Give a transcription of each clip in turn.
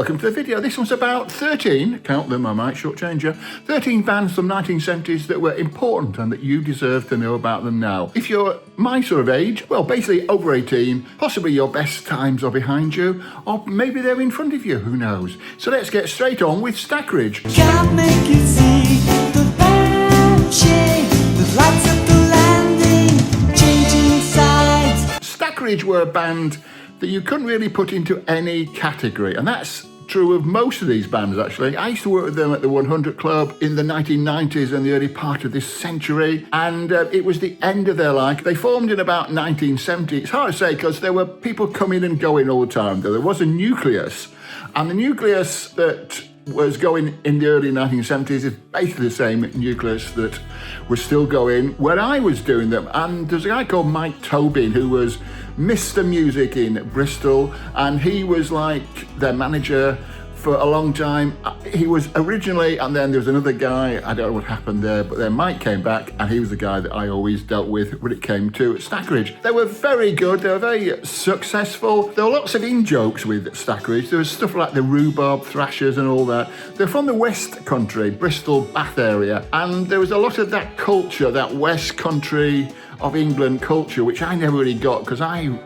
welcome to the video. This one's about 13, count them, I might shortchange you, 13 bands from 1970s that were important and that you deserve to know about them now. If you're my sort of age, well, basically over 18, possibly your best times are behind you, or maybe they're in front of you, who knows. So let's get straight on with Stackridge. Can't make you see the lampshade, the lights at the landing, changing sides. Stackridge were a band that you couldn't really put into any category, and that's true of most of these bands actually. I used to work with them at the 100 Club in the 1990s and the early part of this century, and it was the end of their life. They formed in about 1970. It's hard to say because there were people coming and going all the time, though. There was a nucleus, and the nucleus that was going in the early 1970s is basically the same nucleus that was still going when I was doing them. And there's a guy called Mike Tobin who was Mr. Music in Bristol, and he was like their manager for a long time. He was originally, and then there was another guy, I don't know what happened there, but then Mike came back and he was the guy that I always dealt with when it came to Stackridge. They were very good, they were very successful. There were lots of in-jokes with Stackridge. There was stuff like the rhubarb thrashers and all that. They're from the West Country, Bristol, Bath area, and there was a lot of that culture, that West Country of England culture, which I never really got because I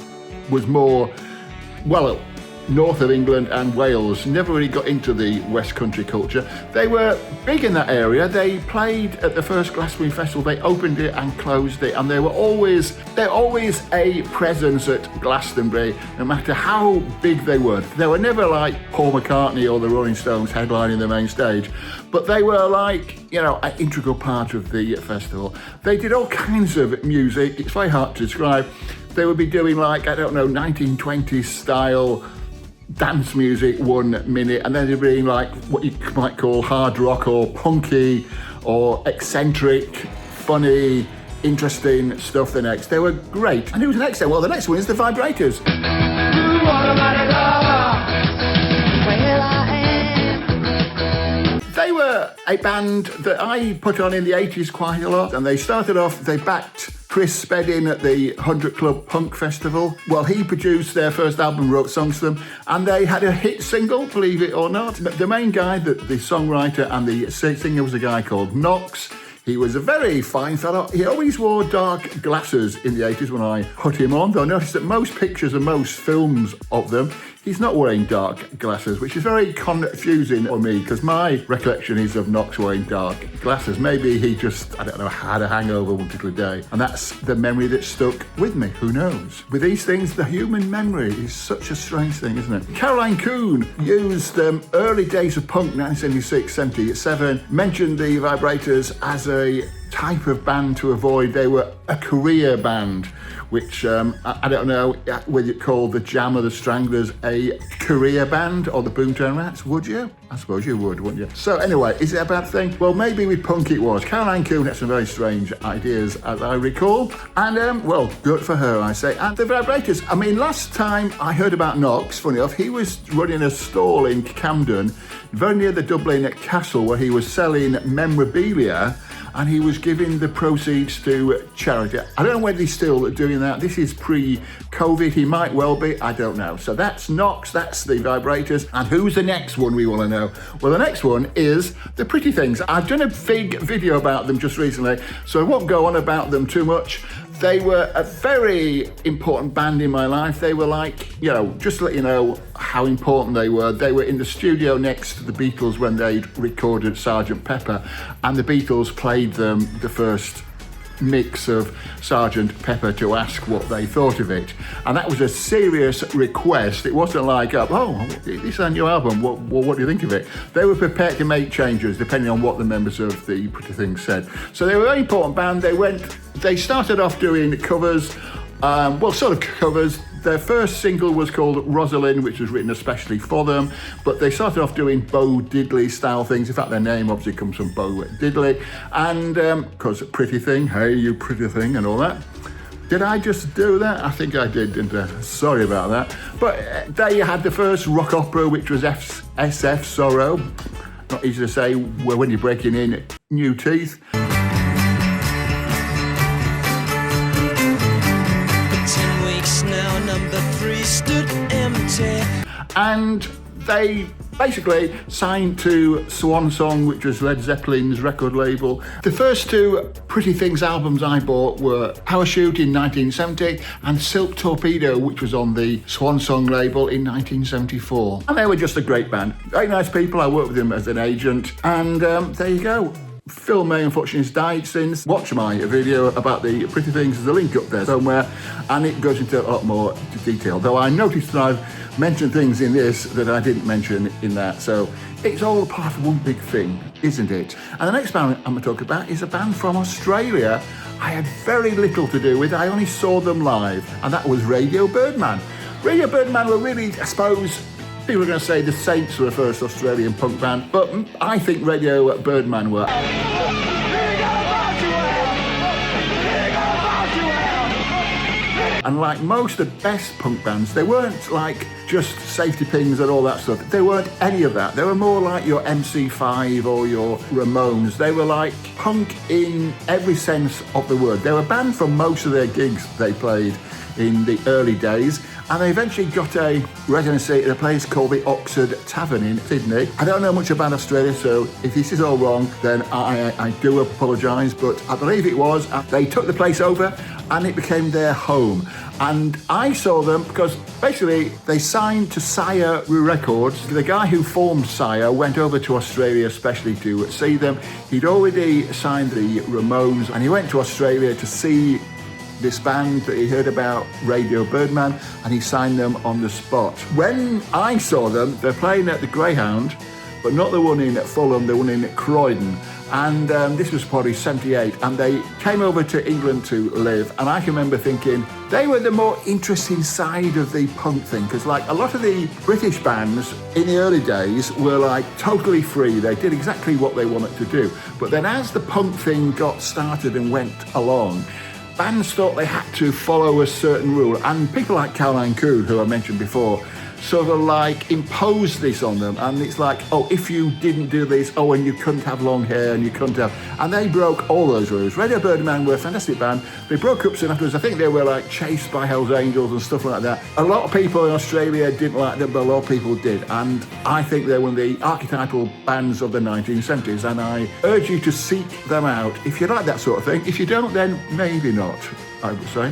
was more, well, north of England and Wales, never really got into the West Country culture. They were big in that area. They played at the first Glastonbury Festival. They opened it and closed it, and they're always a presence at Glastonbury, no matter how big they were. They were never like Paul McCartney or the Rolling Stones headlining the main stage, but they were like, you know, an integral part of the festival. They did all kinds of music. It's very hard to describe. They would be doing like, I don't know, 1920s style dance music 1 minute, and then they'd be like what you might call hard rock or punky or eccentric, funny, interesting stuff the next. They were great. And who's the next then? Well, the next one is the Vibrators. They were a band that I put on in the 80s quite a lot, and they started off, they backed Chris Spedding at the 100 Club Punk Festival. Well, he produced their first album, wrote songs for them, and they had a hit single, believe it or not. The main guy, the songwriter and the singer, was a guy called Knox. He was a very fine fellow. He always wore dark glasses in the 80s when I put him on, though I noticed that most pictures and most films of them, he's not wearing dark glasses, which is very confusing for me because my recollection is of Knox wearing dark glasses. Maybe he just, I don't know, had a hangover one particular day, and that's the memory that stuck with me. Who knows? With these things, the human memory is such a strange thing, isn't it? Caroline Coon used early days of punk, 1976, 77, mentioned the Vibrators as a type of band to avoid. They were a career band, which I don't know whether you'd call the Jam or the Stranglers a career band, or the Boomtown Rats, would you? I suppose you would, wouldn't you? So anyway, is it a bad thing? Well, maybe with punk it was. Caroline Coon had some very strange ideas, as I recall, and well, good for her, I say. And the Vibrators, I mean, last time I heard about Knox, funny enough, he was running a stall in Camden, very near the Dublin Castle, where he was selling memorabilia, and he was giving the proceeds to charity. I don't know whether he's still doing that. This is pre-COVID. He might well be. I don't know. So that's Knox, that's the Vibrators. And who's the next one we want to know? Well, the next one is the Pretty Things. I've done a big video about them just recently, so I won't go on about them too much. They were a very important band in my life. They were like, you know, just to let you know how important they were in the studio next to the Beatles when they recorded Sgt. Pepper, and the Beatles played them the first mix of Sgt. Pepper to ask what they thought of it. And that was a serious request. It wasn't like, oh, this is a new album, what do you think of it? They were prepared to make changes depending on what the members of the Pretty Things said. So they were a very important band. They started off doing covers, well, sort of covers. Their first single was called Rosalind, which was written especially for them, but they started off doing Bo Diddley style things. In fact, their name obviously comes from Bo Diddley, and because Pretty Thing, hey you pretty thing and all that. Did I just do that? I think I did, didn't I? Sorry about that. But they had the first rock opera, which was SF Sorrow. Not easy to say when you're breaking in new teeth. Now, number 3 stood empty. And they basically signed to Swan Song, which was Led Zeppelin's record label. The first two Pretty Things albums I bought were Parachute in 1970 and Silk Torpedo, which was on the Swan Song label in 1974. And they were just a great band. Very nice people. I worked with them as an agent. And there you go. Phil May, unfortunately, has died since. Watch my video about the Pretty Things. There's a link up there somewhere, and it goes into a lot more detail. Though I noticed that I've mentioned things in this that I didn't mention in that. So it's all part of one big thing, isn't it? And the next band I'm going to talk about is a band from Australia I had very little to do with. I only saw them live, and that was Radio Birdman. Radio Birdman were really, I suppose, people are going to say the Saints were the first Australian punk band, but I think Radio Birdman were. And like most of the best punk bands, they weren't like just Safety Pings and all that stuff. They weren't any of that. They were more like your MC5 or your Ramones. They were like punk in every sense of the word. They were banned from most of their gigs they played in the early days, and they eventually got a residency at a place called the Oxford Tavern in Sydney. I don't know much about Australia, so if this is all wrong, then I do apologise, but I believe it was. They took the place over and it became their home. And I saw them because basically they signed to Sire Records. The guy who formed Sire went over to Australia especially to see them. He'd already signed the Ramones, and he went to Australia to see this band that he heard about, Radio Birdman, and he signed them on the spot. When I saw them, they're playing at the Greyhound, but not the one in Fulham, the one in Croydon. And this was probably 78, and they came over to England to live, and I can remember thinking they were the more interesting side of the punk thing, because like a lot of the British bands in the early days were like totally free. They did exactly what they wanted to do. But then as the punk thing got started and went along, bands thought they had to follow a certain rule, and people like Caroline Coon, who I mentioned before, sort of like imposed this on them, and it's like, oh, if you didn't do this, oh, and you couldn't have long hair, and you couldn't have, and they broke all those rules. Radio Birdman were a fantastic band. They broke up soon afterwards. I think they were like chased by Hell's Angels and stuff like that. A lot of people in Australia didn't like them, but a lot of people did, and I think they're one of the archetypal bands of the 1970s, and I urge you to seek them out if you like that sort of thing. If you don't, then maybe not, I would say.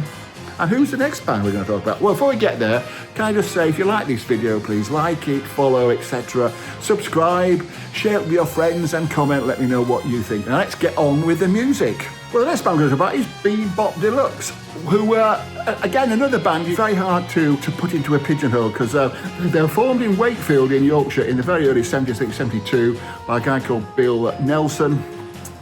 And who's the next band we're going to talk about? Well, before we get there, can I just say, if you like this video, please like it, follow, etc. Subscribe, share it with your friends, and comment, let me know what you think. Now let's get on with the music. Well, the next band we're going to talk about is Be-Bop Deluxe, who were, again, another band very hard to put into a pigeonhole, because they were formed in Wakefield in Yorkshire in the very early 70s, 72, by a guy called Bill Nelson.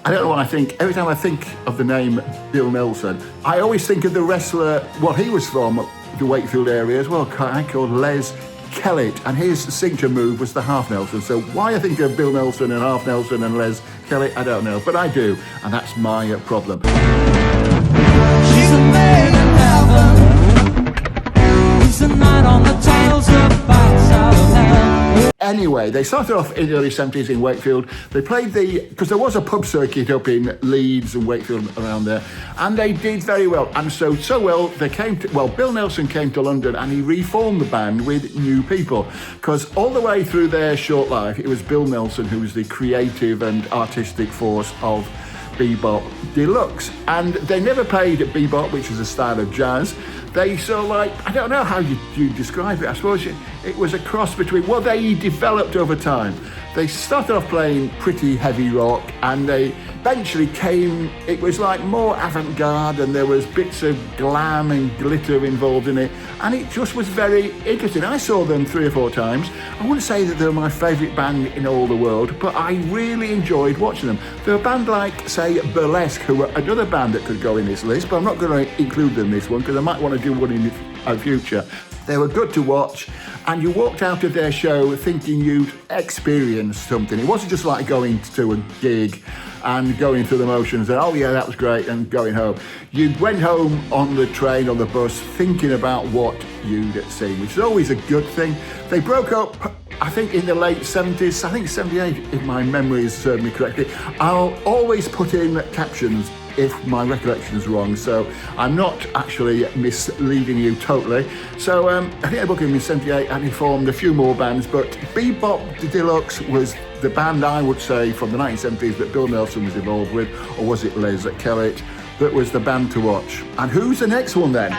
I don't know what I think. Every time I think of the name Bill Nelson, I always think of the wrestler, well, he was from the Wakefield area as well, a guy called Les Kellett, and his signature move was the half Nelson. So why I think of Bill Nelson and half Nelson and Les Kellett, I don't know, but I do, and that's my problem. She's a maid in heaven. He's a knight on the tails of bats out of hell. Anyway, they started off in the early 70s in Wakefield. They played because there was a pub circuit up in Leeds and Wakefield around there, and they did very well. And so well, they came to, well, Bill Nelson came to London and he reformed the band with new people, because all the way through their short life, it was Bill Nelson who was the creative and artistic force of Be-Bop Deluxe. And they never played bebop, which is a style of jazz. They sort of like, I don't know how you describe it. I suppose it was a cross between, well, they developed over time. They started off playing pretty heavy rock, and they eventually came, it was like more avant-garde, and there was bits of glam and glitter involved in it, and it just was very interesting. I saw them 3 or 4 times. I wouldn't say that they were my favourite band in all the world, but I really enjoyed watching them. They're a band like, say, Burlesque, who were another band that could go in this list, but I'm not going to include them in this one, because I might want to do one in the future. They were good to watch, and you walked out of their show thinking you'd experienced something. It wasn't just like going to a gig and going through the motions and, oh yeah, that was great, and going home. You went home on the train, on the bus, thinking about what you'd seen, which is always a good thing. They broke up, I think, in the late 70s, I think 78, if my memory has served me correctly. I'll always put in captions if my recollection is wrong. So I'm not actually misleading you totally. So I think they booked him in 78 and he formed a few more bands, but Be-Bop Deluxe was the band, I would say, from the 1970s that Bill Nelson was involved with, or was it Les at Kellett, that was the band to watch. And who's the next one then?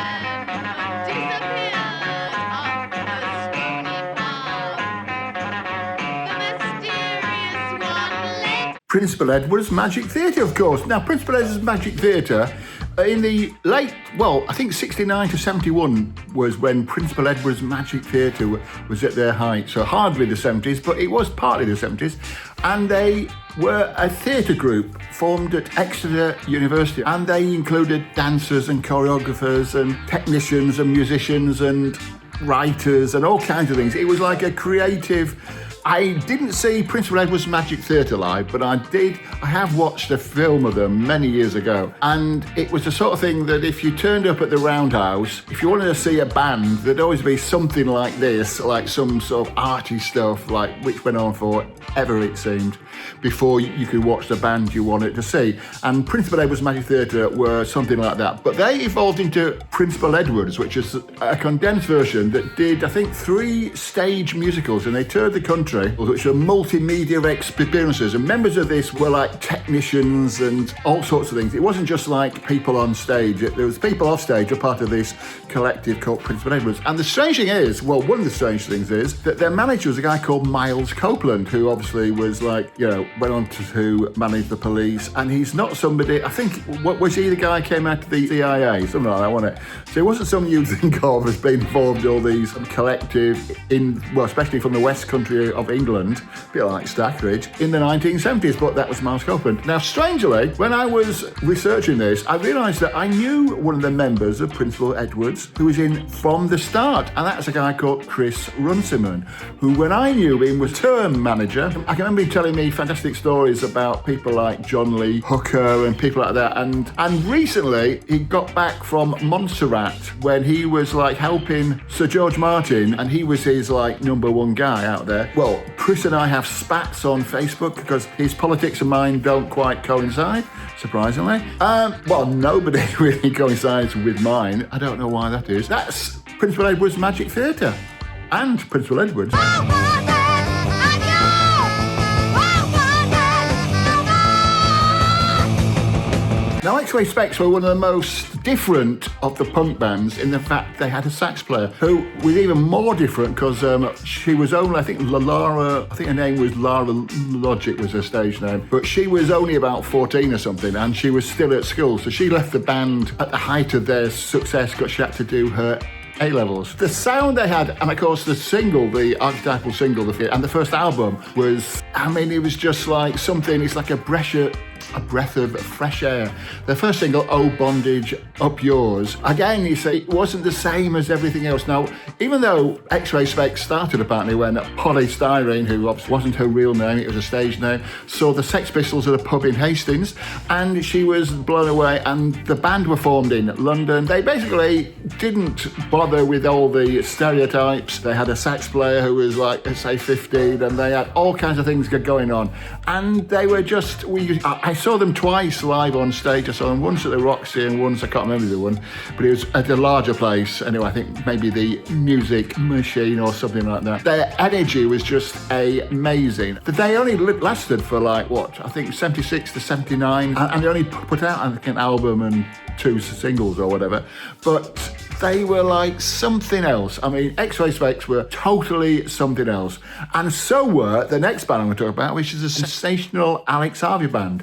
Principal Edward's Magic Theatre, of course. Now, Principal Edward's Magic Theatre, in the late, well, I think 69 to 71 was when Principal Edward's Magic Theatre was at their height. So hardly the 70s, but it was partly the 70s. And they were a theatre group formed at Exeter University. And they included dancers and choreographers and technicians and musicians and writers and all kinds of things. It was like a creative... I didn't see Principal Edward's Magic Theatre live, but I have watched a film of them many years ago. And it was the sort of thing that if you turned up at the Roundhouse, if you wanted to see a band, there'd always be something like this, like some sort of arty stuff, like which went on forever, it seemed, before you could watch the band you wanted to see. And Principal Edward's Magic Theatre were something like that. But they evolved into Principal Edward's, which is a condensed version that did, I think, 3 stage musicals, and they toured the country, which were multimedia experiences, and members of this were like technicians and all sorts of things. It wasn't just like people on stage. There was people off stage, a part of this collective called Principal Edwards. And the strange thing is, well, one of the strange things is that their manager was a guy called Miles Copeland, who obviously was like, you know, went on to manage the Police, and he's not somebody, I think, what was he, the guy who came out of the CIA, something like that, wasn't it? So he wasn't someone you'd think of as being involved in all these collective, especially from the West Country of England, a bit like Stackridge, in the 1970s, but that was Miles Copeland. Now, strangely, when I was researching this, I realised that I knew one of the members of Principal Edwards who was in from the start, and that's a guy called Chris Runciman, who, when I knew him, was term manager. I can remember him telling me fantastic stories about people like John Lee Hooker and people like that, and recently he got back from Montserrat when he was like helping Sir George Martin, and he was his like #1 guy out there. Well, Chris and I have spats on Facebook because his politics and mine don't quite coincide, surprisingly. Well, nobody really coincides with mine. I don't know why that is. That's Principal Edward's Magic Theatre and Principal Edward's. Now, X-Ray Spex were one of the most different of the punk bands in the fact they had a sax player who was even more different because she was only, I think, Lora, I think her name was Lara Logic was her stage name, but she was only about 14 or something and she was still at school. So she left the band at the height of their success because she had to do her A-levels. The sound they had, and of course the single, the archetypal single, and the first album was, I mean, it was just like something, it's like a breath of fresh air. The first single, Oh Bondage, Up Yours, again, you see, it wasn't the same as everything else. Now, even though X-Ray Spex started apparently when Polly Styrene, who obviously wasn't her real name, it was a stage name, saw the Sex Pistols at a pub in Hastings, and she was blown away, and the band were formed in London. They basically didn't bother with all the stereotypes. They had a sax player who was like, say, 15, and they had all kinds of things going on. And they were just, I saw them twice live on stage. I saw them once at the Roxy and once, I can't remember the one, but it was at a larger place. Anyway, I think maybe the Music Machine or something like that. Their energy was just amazing. They only lasted for like, what, I think 76 to 79, and they only put out, I think, an album and 2 singles or whatever, but they were like something else. I mean, X-Ray Spex were totally something else. And so were the next band I'm going to talk about, which is a sensational Alex Harvey band.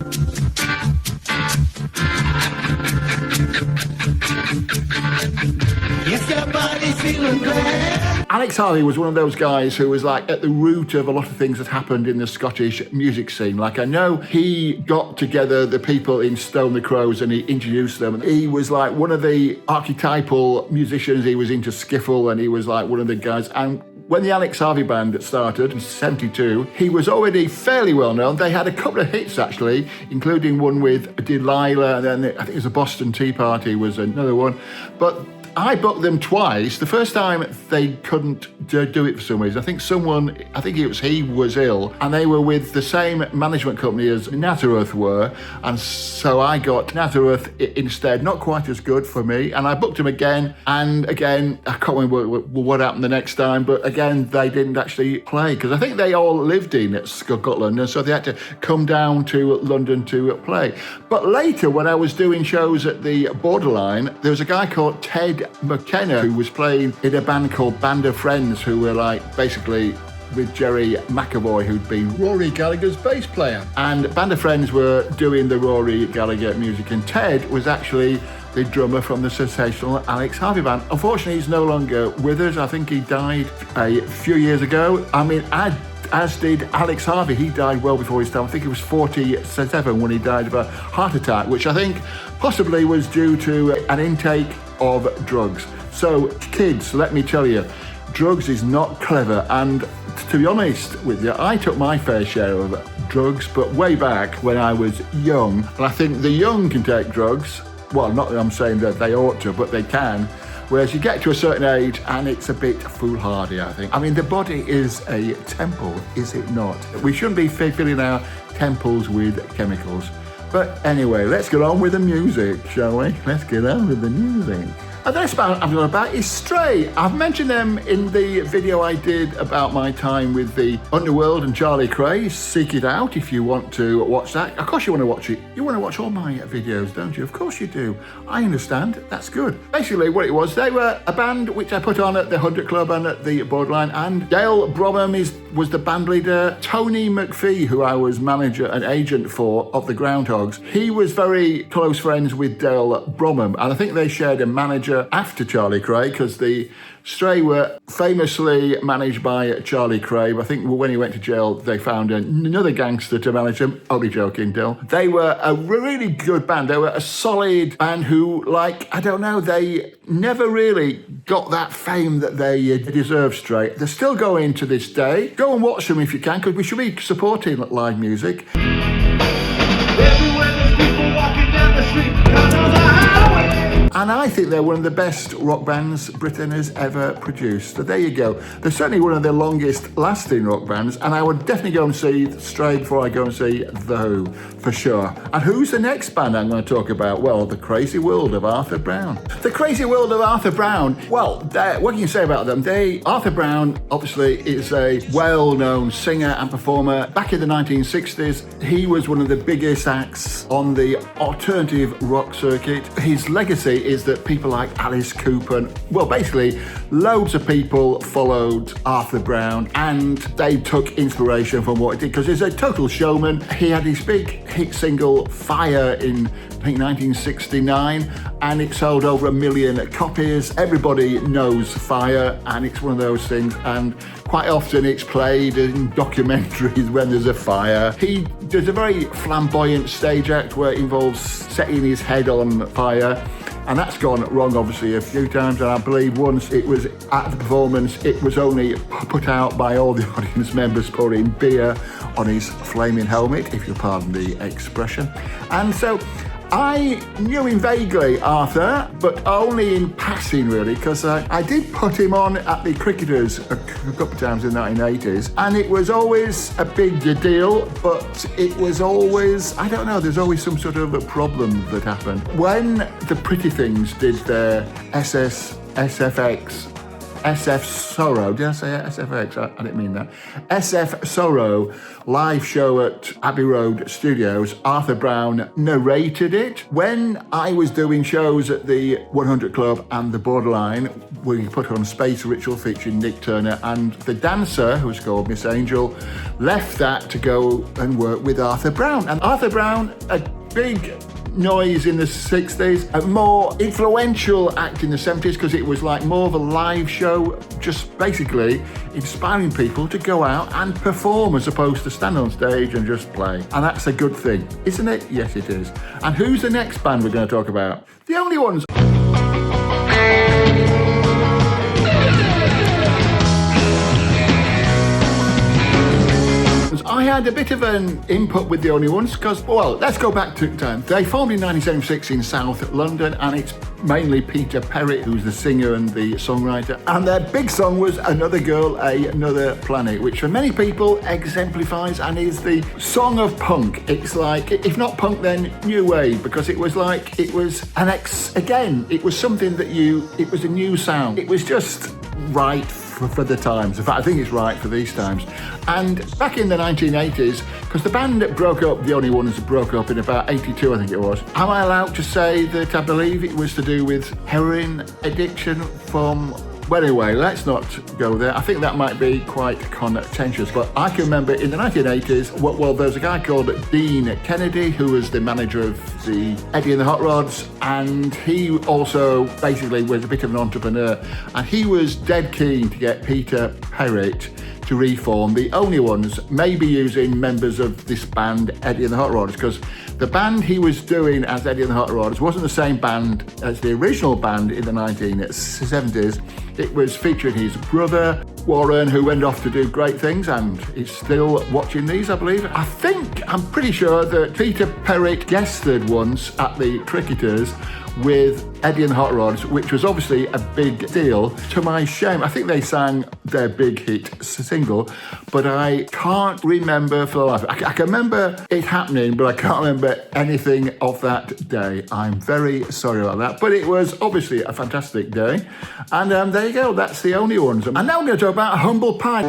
If your body's feeling glad. Alex Harvey was one of those guys who was like at the root of a lot of things that happened in the Scottish music scene. Like, I know he got together the people in Stone the Crows and he introduced them. He was like one of the archetypal musicians. He was into skiffle and he was like one of the guys. And When the Alex Harvey Band started in 72, he was already fairly well known. They had a couple of hits actually, including one with Delilah, and then I think it was the Boston Tea Party was another one. But I booked them twice. The first time they couldn't do it for some reason. I think he was ill, and they were with the same management company as Nazareth were, and so I got Nazareth instead. Not quite as good for me, and I booked them again, and again, I can't remember what happened the next time, but again, they didn't actually play, because I think they all lived in Scotland, and so they had to come down to London to play. But later, when I was doing shows at the Borderline, there was a guy called Ted McKenna who was playing in a band called Band of Friends, who were like basically with Jerry McAvoy, who'd been Rory Gallagher's bass player. And Band of Friends were doing the Rory Gallagher music, and Ted was actually the drummer from the sensational Alex Harvey Band. Unfortunately, he's no longer with us. I think he died a few years ago. I mean, as did Alex Harvey. He died well before his time. I think he was 47 when he died of a heart attack, which I think possibly was due to an intake of drugs. So kids, let me tell you, drugs is not clever, and to be honest with you, I took my fair share of drugs, but way back when I was young, and I think the young can take drugs. Well, not that I'm saying that they ought to, but they can. Whereas you get to a certain age and it's a bit foolhardy, I think. I mean, the body is a temple, is it not? We shouldn't be filling our temples with chemicals. But anyway, let's get on with the music, shall we? Let's get on with the music. And the next band I'm talking about is Stray. I've mentioned them in the video I did about my time with the Underworld and Charlie Cray. Seek it out if you want to watch that. Of course you want to watch it. You want to watch all my videos, don't you? Of course you do. I understand. That's good. Basically what it was, they were a band which I put on at the 100 Club and at the Borderline, and Dale Bromham was the band leader. Tony McPhee, who I was manager and agent for of the Groundhogs, he was very close friends with Dale Bromham, and I think they shared a manager after Charlie Cray, because the Stray were famously managed by Charlie Cray. I think when he went to jail, they found another gangster to manage them. Only joking, Dill. They were a really good band. They were a solid band who, they never really got that fame that they deserve, Stray. They're still going to this day. Go and watch them if you can, because we should be supporting live music. Everywhere there's people walking down the street, down on the highway. And I think they're one of the best rock bands Britain has ever produced. So there you go. They're certainly one of the longest lasting rock bands, and I would definitely go and see Stray before I go and see The Who, for sure. And who's the next band I'm going to talk about? Well, The Crazy World of Arthur Brown. The Crazy World of Arthur Brown. Well, what can you say about them? Arthur Brown, obviously, is a well-known singer and performer. Back in the 1960s, he was one of the biggest acts on the alternative rock circuit. His legacy is that people like Alice Cooper, basically loads of people followed Arthur Brown and they took inspiration from what he did, because he's a total showman. He had his big hit single Fire in, I think, 1969, and it sold over 1 million copies. Everybody knows Fire, and it's one of those things, and quite often it's played in documentaries when there's a fire. He does a very flamboyant stage act where it involves setting his head on fire. And that's gone wrong, obviously, a few times. And I believe once it was at the performance, it was only put out by all the audience members pouring beer on his flaming helmet, if you'll pardon the expression. And so I knew him vaguely, Arthur, but only in passing, really, because I did put him on at the Cricketers a couple of times in the 1980s, and it was always a big deal, but it was always, there's always some sort of a problem that happened. When the Pretty Things did their SF Sorrow, did I say SFX? I didn't mean that. SF Sorrow live show at Abbey Road Studios, Arthur Brown narrated it. When I was doing shows at the 100 Club and the Borderline, we put on Space Ritual featuring Nick Turner, and the dancer, who's called Miss Angel, left that to go and work with Arthur Brown. And Arthur Brown, a big noise in the 60s, a more influential act in the 70s, because it was like more of a live show, just basically inspiring people to go out and perform as opposed to stand on stage and just play. And that's a good thing, isn't it? Yes, it is. And who's the next band we're going to talk about? The only ones. I had a bit of an input with the Only Ones because, well, let's go back to time. They formed in 1976 in South London, and it's mainly Peter Perrett who's the singer and the songwriter. And their big song was Another Girl, Another Planet, which for many people exemplifies and is the song of punk. It's like, if not punk, then new wave, because it was it was something that it was a new sound. It was just right for the times. In fact, I think it's right for these times. And back in the 1980s, because the band that broke up, the Only Ones broke up in about 82, I think it was. Am I allowed to say that I believe it was to do with heroin addiction from... Well, anyway, let's not go there. I think that might be quite contentious, but I can remember in the 1980s, well, there was a guy called Dean Kennedy, who was the manager of the Eddie and the Hot Rods, and he also basically was a bit of an entrepreneur, and he was dead keen to get Peter Perrett to reform the Only Ones, maybe using members of this band, Eddie and the Hot Rods, because the band he was doing as Eddie and the Hot Rods wasn't the same band as the original band in the 1970s. It was featuring his brother, Warren, who went off to do great things and is still watching these, I believe. I'm pretty sure that Peter Perrett guested once at the Cricketers with Eddie and the Hot Rods, which was obviously a big deal. To my shame, I think they sang their big hit single, but I can't remember for the life. I can remember it happening, but I can't remember anything of that day. I'm very sorry about that, but it was obviously a fantastic day. And there you go, that's the Only Ones. And now we're going to talk about Humble Pie.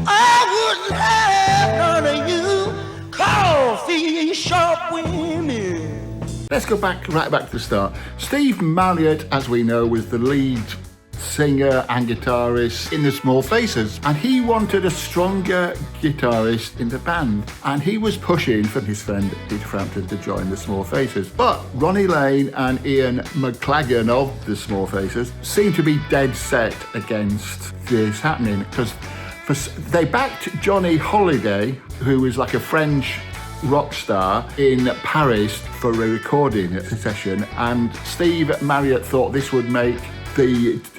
I wouldn't have none of you coffee shop women. Let's go right back to the start. Steve Marriot, as we know, was the lead singer and guitarist in the Small Faces, and he wanted a stronger guitarist in the band, and he was pushing for his friend Peter Frampton to join the Small Faces. But Ronnie Lane and Ian McLagan of the Small Faces seemed to be dead set against this happening, because they backed Johnny Holiday, who was like a French rock star in Paris, for a recording session, and Steve Marriott thought this would make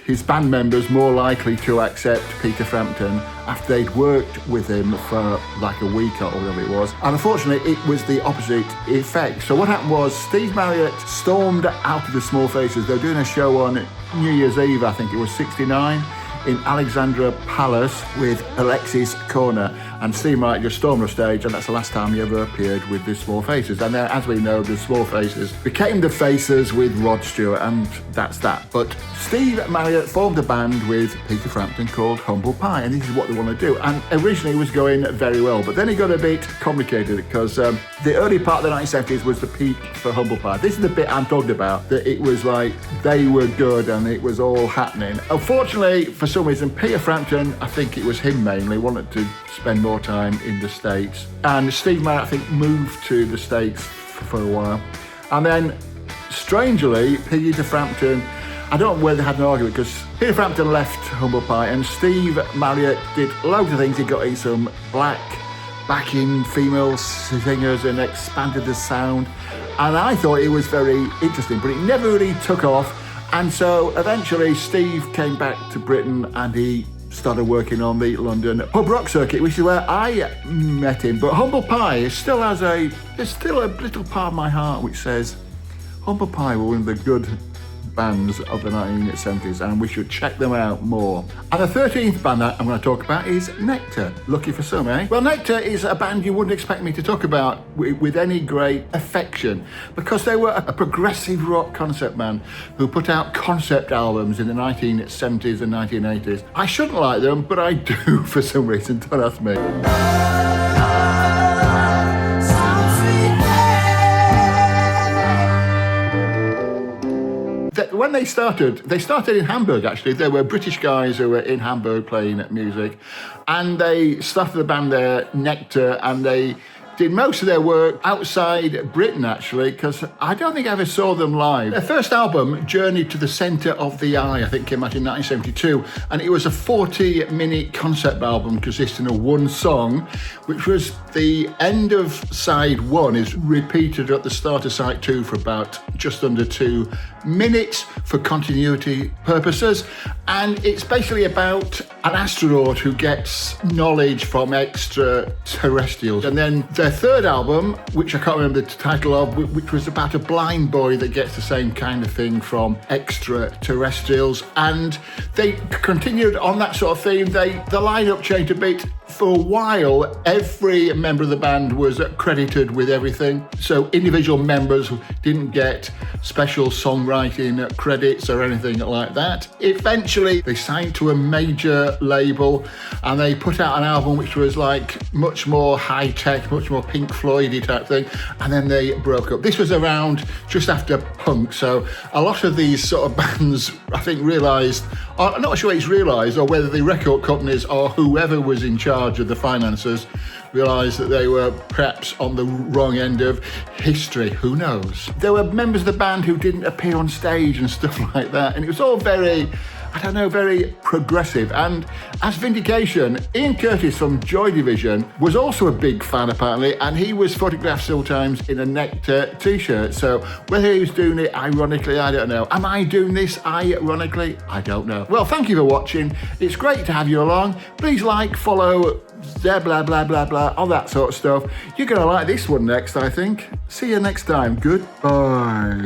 his band members more likely to accept Peter Frampton after they'd worked with him for like a week or whatever it was. And unfortunately, it was the opposite effect. So what happened was Steve Marriott stormed out of the Small Faces. They were doing a show on New Year's Eve, I think it was 69, in Alexandra Palace with Alexis Corner, and Steve Marriott just stormed the stage, and that's the last time he ever appeared with the Small Faces. And then, as we know, the Small Faces became the Faces with Rod Stewart, and that's that. But Steve Marriott formed a band with Peter Frampton called Humble Pie, and this is what they want to do. And originally it was going very well, but then it got a bit complicated, because the early part of the 1970s was the peak for Humble Pie. This is the bit I'm talking about, that it was like they were good and it was all happening. Unfortunately, for some reason, Peter Frampton, I think it was him mainly, wanted to spend more time in the States. And Steve Marriott, I think, moved to the States for a while. And then, strangely, Peter Frampton, I don't know whether they had an argument, because Peter Frampton left Humble Pie and Steve Marriott did loads of things. He got in some black backing female singers and expanded the sound. And I thought it was very interesting, but it never really took off. And so eventually Steve came back to Britain and he started working on the London pub rock circuit, which is where I met him. But Humble Pie still has there's still a little part of my heart which says Humble Pie were one of the good bands of the 1970s, and we should check them out more. And the 13th band that I'm going to talk about is Nektar. Lucky for some, eh? Well, Nektar is a band you wouldn't expect me to talk about with any great affection, because they were a progressive rock concept band who put out concept albums in the 1970s and 1980s. I shouldn't like them, but I do for some reason. Don't ask me. When they started in Hamburg, actually. They were British guys who were in Hamburg playing music, and they started the band there, Nektar, and they did most of their work outside Britain, actually, because I don't think I ever saw them live. Their first album, Journey to the Centre of the Eye, I think came out in 1972, and it was a 40-minute concept album consisting of one song, which was the end of side one, is repeated at the start of side two for about just under 2 minutes for continuity purposes. And it's basically about an astronaut who gets knowledge from extraterrestrials. And then their third album, which I can't remember the title of, which was about a blind boy that gets the same kind of thing from extraterrestrials. And they continued on that sort of theme. The lineup changed a bit. For a while, every member of the band was credited with everything. So individual members didn't get special songwriting credits or anything like that. Eventually, they signed to a major label and they put out an album which was like much more high-tech, much more Pink Floyd-y type thing, and then they broke up. This was around just after punk, so a lot of these sort of bands, I think, realised, I'm not sure it's realised, or whether the record companies or whoever was in charge of the finances realised that they were perhaps on the wrong end of history. Who knows? There were members of the band who didn't appear on stage and stuff like that, and it was all very, I don't know, very progressive. And as vindication, Ian Curtis from Joy Division was also a big fan apparently, and he was photographed several times in a Nektar t-shirt. So whether he was doing it ironically, I don't know. Am I doing this ironically? I don't know. Well, thank you for watching. It's great to have you along. Please like, follow, blah, blah, blah, blah, blah, all that sort of stuff. You're going to like this one next, I think. See you next time. Goodbye.